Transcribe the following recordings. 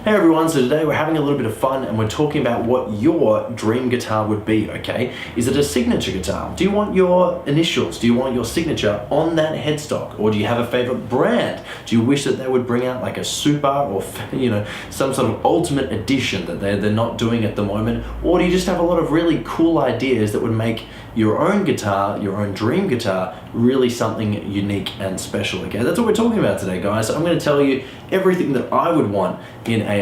Hey everyone, so today we're having a little bit of fun and we're talking about what your dream guitar would be, okay? Is it a signature guitar? Do you want your initials? Do you want your signature on that headstock? Or do you have a favorite brand? Do you wish that they would bring out like a super or, you know, some sort of ultimate edition that they're not doing at the moment? Or do you just have a lot of really cool ideas that would make your own guitar, your own dream guitar, really something unique and special, okay? That's what we're talking about today, guys. So I'm going to tell you everything that I would want in a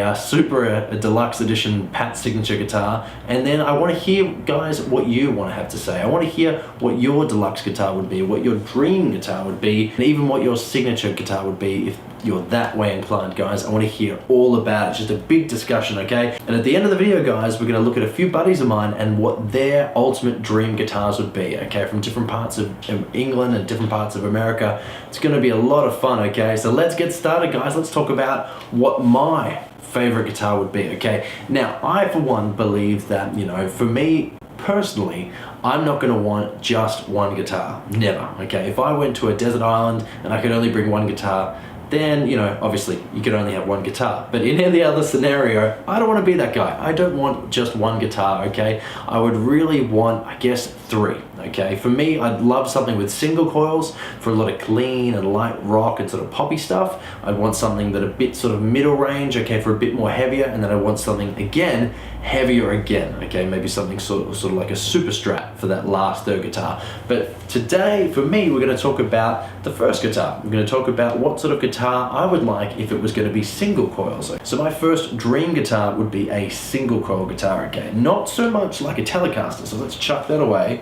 deluxe edition Pat signature guitar, and then I want to hear, guys, what you want to have to say. I want to hear what your deluxe guitar would be, what your dream guitar would be, and even what your signature guitar would be if you're that way inclined, guys. I want to hear all about it. It's just a big discussion, okay? And at the end of the video, guys, we're going to look at a few buddies of mine and what their ultimate dream guitars would be, okay? From different parts of England and different parts of America. It's going to be a lot of fun, okay? So let's get started, guys. Let's talk about what my favorite guitar would be, okay? Now, I, for one, believe that, you know, for me, personally, I'm not going to want just one guitar. Never, okay? If I went to a desert island and I could only bring one guitar, then, you know, obviously you could only have one guitar. But in any other scenario, I don't want to be that guy. I don't want just one guitar, okay? I would really want, I guess, three, okay? For me, I'd love something with single coils for a lot of clean and light rock and sort of poppy stuff. I'd want something that a bit sort of middle range, okay, for a bit more heavier, and then I want something, again, heavier again, okay? Maybe something sort of like a super Strat for that last third guitar. But today, for me, we're going to talk about the first guitar. We're going to talk about what sort of guitar I would like if it was going to be single coils. So my first dream guitar would be a single coil guitar, okay? Not so much like a Telecaster, so let's chuck that away,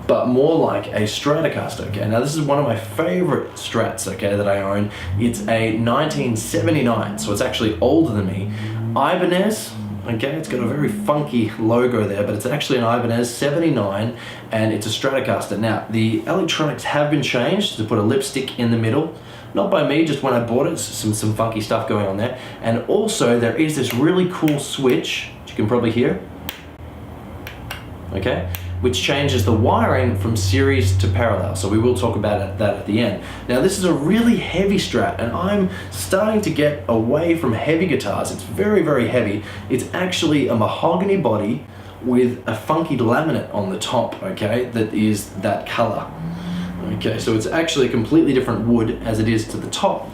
but more like a Stratocaster, okay? Now this is one of my favorite Strats, okay, that I own. It's a 1979, so it's actually older than me. Ibanez, okay, it's got a very funky logo there, but it's actually an Ibanez 79, and it's a Stratocaster. Now, the electronics have been changed to put a lipstick in the middle. Not by me, just when I bought it, some funky stuff going on there. And also, there is this really cool switch, which you can probably hear, okay, which changes the wiring from series to parallel. So we will talk about that at the end. Now this is a really heavy Strat, and I'm starting to get away from heavy guitars. It's very, very heavy. It's actually a mahogany body with a funky laminate on the top, okay, that is that color. Okay, so it's actually a completely different wood as it is to the top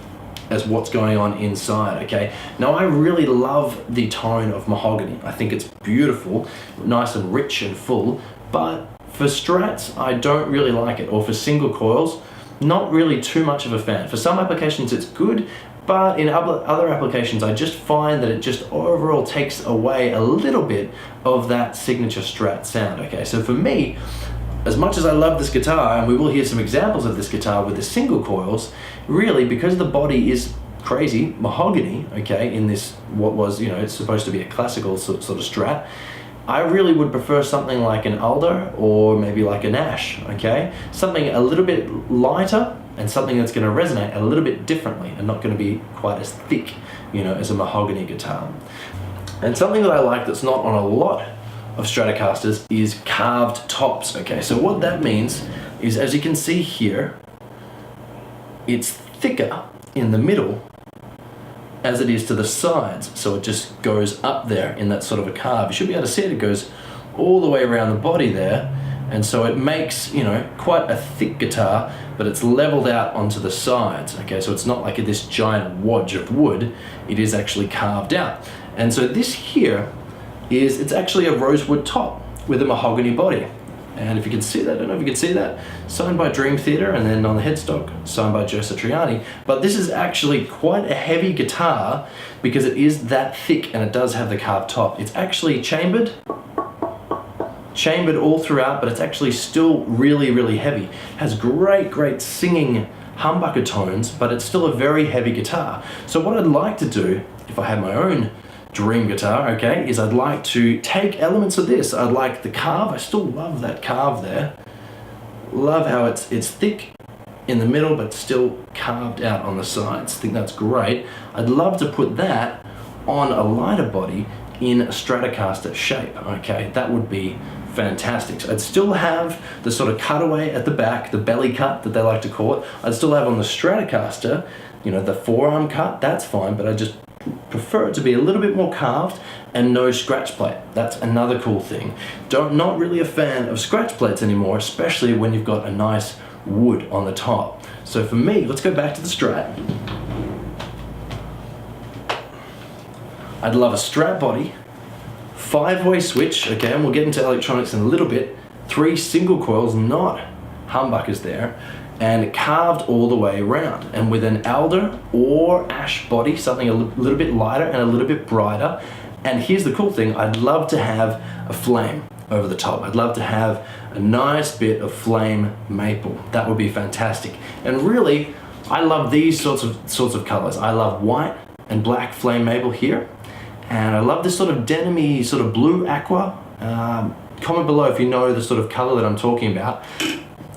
as what's going on inside, okay? Now I really love the tone of mahogany. I think it's beautiful, nice and rich and full, but for Strats, I don't really like it, or for single coils, not really too much of a fan. For some applications it's good, but in other applications I just find that it just overall takes away a little bit of that signature Strat sound, okay? So for me, as much as I love this guitar, and we will hear some examples of this guitar with the single coils, really, because the body is crazy mahogany, okay, in this, what was, you know, it's supposed to be a classical sort of Strat, I really would prefer something like an alder or maybe like an ash, okay? Something a little bit lighter and something that's going to resonate a little bit differently and not going to be quite as thick, you know, as a mahogany guitar. And something that I like that's not on a lot of Stratocasters is carved tops, okay? So what that means is, as you can see here, it's thicker in the middle as it is to the sides, so it just goes up there in that sort of a carve. You should be able to see it. It goes all the way around the body there, and so it makes, you know, quite a thick guitar, but it's leveled out onto the sides, okay? So it's not like this giant wodge of wood, it is actually carved out. And so this here is, it's actually a rosewood top with a mahogany body. And if you can see that, I don't know if you can see that, signed by Dream Theater, and then on the headstock, signed by Joe Satriani. But this is actually quite a heavy guitar because it is that thick and it does have the carved top. It's actually chambered all throughout, but it's actually still really, really heavy. It has great, great singing humbucker tones, but it's still a very heavy guitar. So what I'd like to do, if I had my own dream guitar, okay, is I'd like to take elements of this. I'd like the carve. I still love that carve there. Love how it's thick in the middle, but still carved out on the sides. I think that's great. I'd love to put that on a lighter body in a Stratocaster shape, okay? That would be fantastic. So I'd still have the sort of cutaway at the back, the belly cut that they like to call it. I'd still have on the Stratocaster, you know, the forearm cut, that's fine, but I just prefer it to be a little bit more carved and no scratch plate. That's another cool thing. Not really a fan of scratch plates anymore, especially when you've got a nice wood on the top. So for me, let's go back to the Strat. I'd love a Strat body, 5-way switch, okay, and we'll get into electronics in a little bit, 3 single coils, not humbuckers there, and carved all the way around, and with an alder or ash body, something a little bit lighter and a little bit brighter. And here's the cool thing, I'd love to have a flame over the top. I'd love to have a nice bit of flame maple. That would be fantastic. And really, I love these sorts of colors. I love white and black flame maple here, and I love this sort of denim-y, sort of blue aqua. Comment below if you know the sort of color that I'm talking about.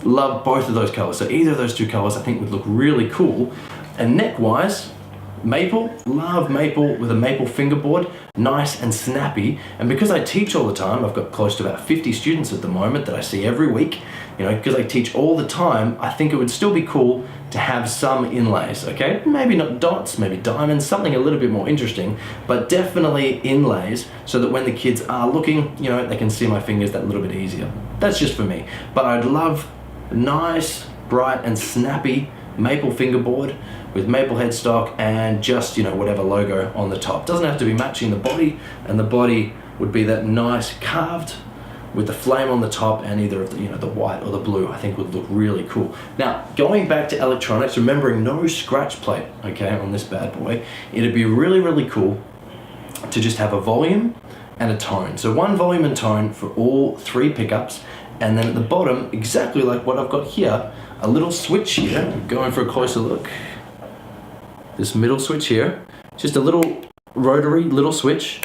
Love both of those colors. So either of those 2 colors I think would look really cool. And neck-wise, maple, love maple with a maple fingerboard, nice and snappy. And because I teach all the time, I've got close to about 50 students at the moment that I see every week, you know, because I teach all the time, I think it would still be cool to have some inlays, okay? Maybe not dots, maybe diamonds, something a little bit more interesting, but definitely inlays so that when the kids are looking, you know, they can see my fingers that little bit easier. That's just for me. But I'd love a nice, bright and snappy maple fingerboard with maple headstock and just, you know, whatever logo on the top. Doesn't have to be matching the body, and the body would be that nice carved with the flame on the top, and either of the, you know, the white or the blue, I think would look really cool. Now, going back to electronics, remembering no scratch plate, okay, on this bad boy, it'd be really, really cool to just have a volume and a tone. So 1 volume and tone for all 3 pickups, and then at the bottom, exactly like what I've got here, a little switch here, going for a closer look. This middle switch here, just a little rotary little switch,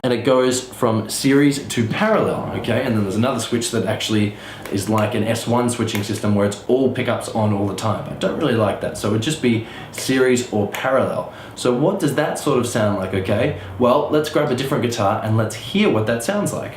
and it goes from series to parallel, okay? And then there's another switch that actually is like an S1 switching system where it's all pickups on all the time. I don't really like that, so it would just be series or parallel. So what does that sort of sound like, okay? Well, let's grab a different guitar and let's hear what that sounds like.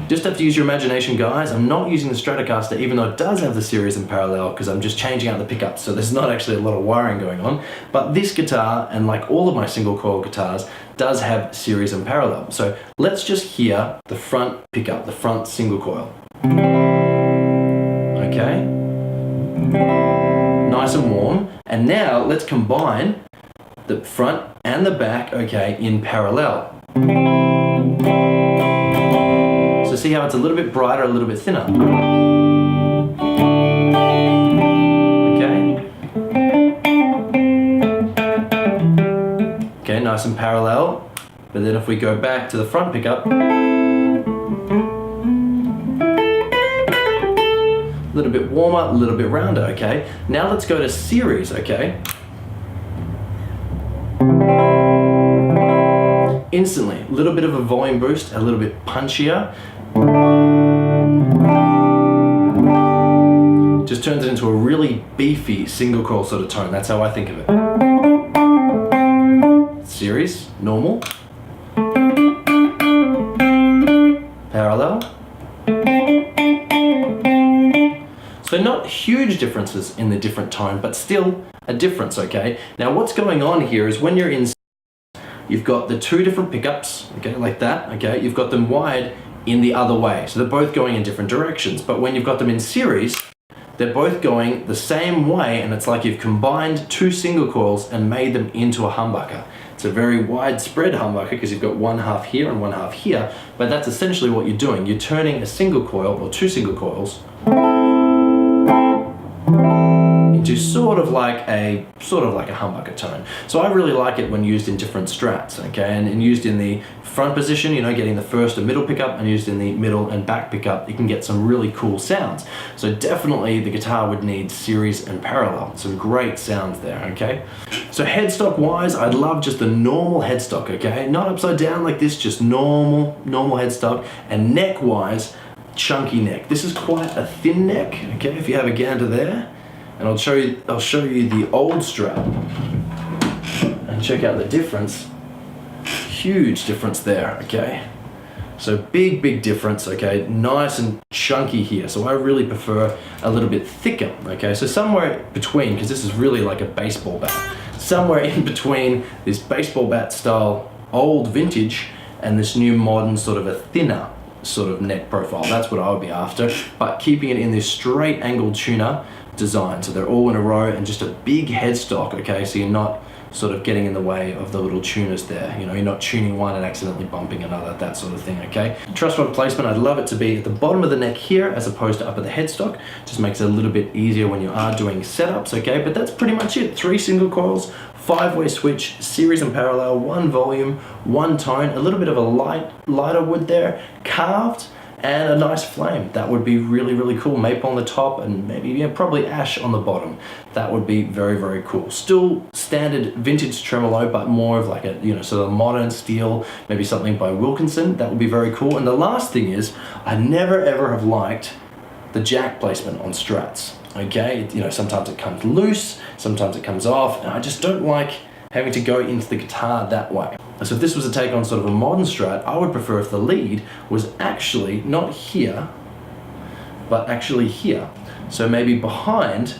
Just have to use your imagination, guys. I'm not using the Stratocaster, even though it does have the series and parallel, because I'm just changing out the pickups, so there's not actually a lot of wiring going on. But this guitar, and like all of my single coil guitars, does have series and parallel. So let's just hear the front pickup, the front single coil. Okay? Nice and warm. And now let's combine the front and the back, okay, in parallel. So see how it's a little bit brighter, a little bit thinner. Okay. Okay, nice and parallel. But then if we go back to the front pickup, a little bit warmer, a little bit rounder, okay? Now let's go to series, okay? Instantly, a little bit of a volume boost, a little bit punchier. Just turns it into a really beefy single coil sort of tone. That's how I think of it. Series, normal. Parallel. So not huge differences in the different tone, but still a difference, okay? Now what's going on here is when you're in, you've got the 2 different pickups, okay, like that, okay? You've got them wired in the other way. So they're both going in different directions. But when you've got them in series, they're both going the same way, and it's like you've combined 2 single coils and made them into a humbucker. It's a very widespread humbucker because you've got 1 half here and 1 half here, but that's essentially what you're doing. You're turning a single coil, or 2 single coils, into sort of like a humbucker tone. So I really like it when used in different strats, okay, and used in the front position, you know, getting the first and middle pickup, and used in the middle and back pickup, you can get some really cool sounds. So definitely the guitar would need series and parallel. Some great sounds there, okay? So headstock wise, I'd love just the normal headstock, okay? Not upside down like this, just normal headstock. And neck wise, chunky neck. This is quite a thin neck, okay, if you have a gander there. And I'll show you the old Strat and check out the difference. Huge difference there, okay? So big difference, okay? Nice and chunky here. So I really prefer a little bit thicker, okay? So somewhere between, because this is really like a baseball bat, somewhere in between this baseball bat style old vintage and this new modern sort of a thinner sort of neck profile. That's what I would be after, but keeping it in this straight angled tuner design. So they're all in a row and just a big headstock, okay? So you're not sort of getting in the way of the little tuners there. You know, you're not tuning one and accidentally bumping another, that sort of thing, okay? Truss rod placement, I'd love it to be at the bottom of the neck here as opposed to up at the headstock. Just makes it a little bit easier when you are doing setups, okay? But that's pretty much it. 3 single coils, 5-way switch, series and parallel, 1 volume, 1 tone, a little bit of a lighter wood there, carved, and a nice flame. That would be really, really cool. Maple on the top and maybe, yeah, probably ash on the bottom. That would be very, very cool. Still standard vintage tremolo, but more of like a, you know, sort of modern steel, maybe something by Wilkinson. That would be very cool. And the last thing is, I never ever have liked the jack placement on Strats. Okay, you know, sometimes it comes loose, sometimes it comes off, and I just don't like having to go into the guitar that way. So if this was a take on sort of a modern Strat, I would prefer if the lead was actually not here, but actually here. So maybe behind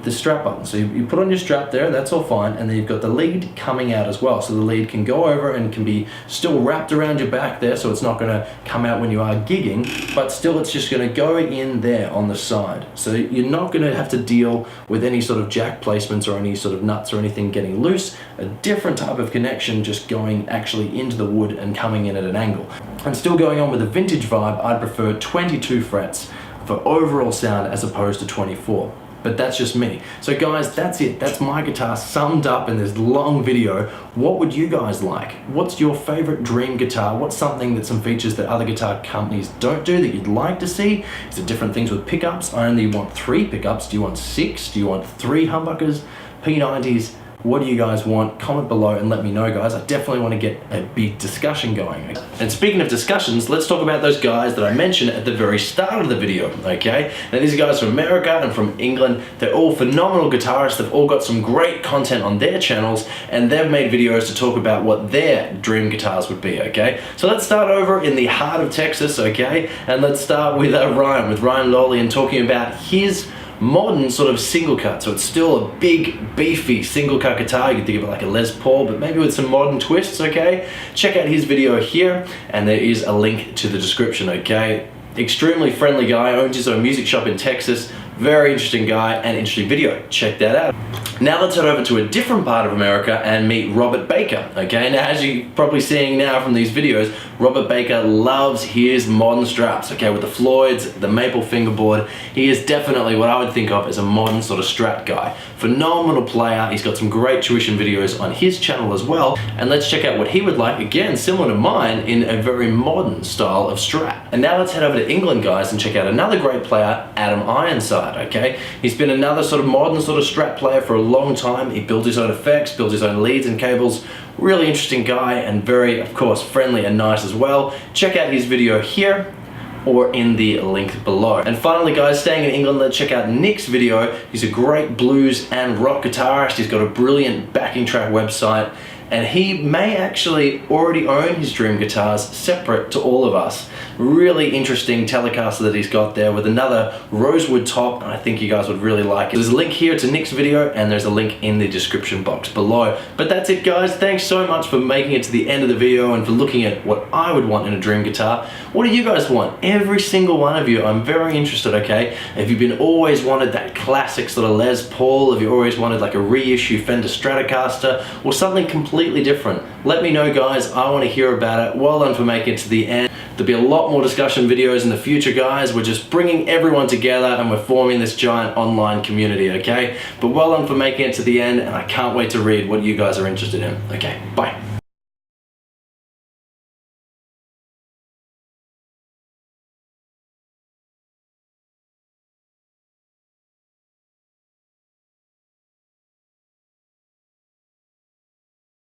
the strap button. So you put on your strap there, that's all fine, and then you've got the lead coming out as well. So the lead can go over and can be still wrapped around your back there, so it's not gonna come out when you are gigging, but still it's just gonna go in there on the side. So you're not gonna have to deal with any sort of jack placements or any sort of nuts or anything getting loose. A different type of connection just going actually into the wood and coming in at an angle. And still going on with the vintage vibe, I'd prefer 22 frets for overall sound as opposed to 24. But that's just me. So guys, that's it. That's my guitar summed up in this long video. What would you guys like? What's your favorite dream guitar? What's something that some features that other guitar companies don't do that you'd like to see? Is it different things with pickups? I only want 3 pickups. Do you want 6? Do you want 3 humbuckers, P90s? What do you guys want? Comment below and let me know, guys. I definitely want to get a big discussion going. And speaking of discussions, let's talk about those guys that I mentioned at the very start of the video, okay? Now these guys from America and from England, they're all phenomenal guitarists. They've all got some great content on their channels, and they've made videos to talk about what their dream guitars would be, okay? So let's start over in the heart of Texas, okay? And let's start with Ryan Lawley, and talking about his modern sort of single cut. So it's still a big, beefy single cut guitar. You can think of it like a Les Paul, but maybe with some modern twists, okay? Check out his video here, and there is a link to the description, okay? Extremely friendly guy, owns his own music shop in Texas. Very interesting guy and interesting video. Check that out. Now let's head over to a different part of America and meet Robert Baker, okay? Now as you're probably seeing now from these videos, Robert Baker loves his modern Strats, okay? With the Floyds, the maple fingerboard. He is definitely what I would think of as a modern sort of Strat guy. Phenomenal player. He's got some great tuition videos on his channel as well. And let's check out what he would like, again, similar to mine, in a very modern style of Strat. And now let's head over to England, guys, and check out another great player, Adam Ironside, okay? He's been another sort of modern sort of Strat player for a long time. He builds his own effects, builds his own leads and cables. Really interesting guy, and very, of course, friendly and nice as well. Check out his video here or in the link below. And finally, guys, staying in England, let's check out Nick's video. He's a great blues and rock guitarist. He's got a brilliant backing track website, and he may actually already own his dream guitars separate to all of us. Really interesting Telecaster that he's got there with another rosewood top, and I think you guys would really like it. There's a link here to Nick's video, and there's a link in the description box below. But that's it, guys. Thanks so much for making it to the end of the video and for looking at what I would want in a dream guitar. What do you guys want? Every single one of you, I'm very interested, okay? If you've been always wanted that classic sort of Les Paul, if you always wanted like a reissue Fender Stratocaster, or something completely different, let me know, guys. I want to hear about it. Well done for making it to the end. There'll be a lot more discussion videos in the future, guys. We're just bringing everyone together and we're forming this giant online community, okay? But well done for making it to the end, and I can't wait to read what you guys are interested in. Okay, bye.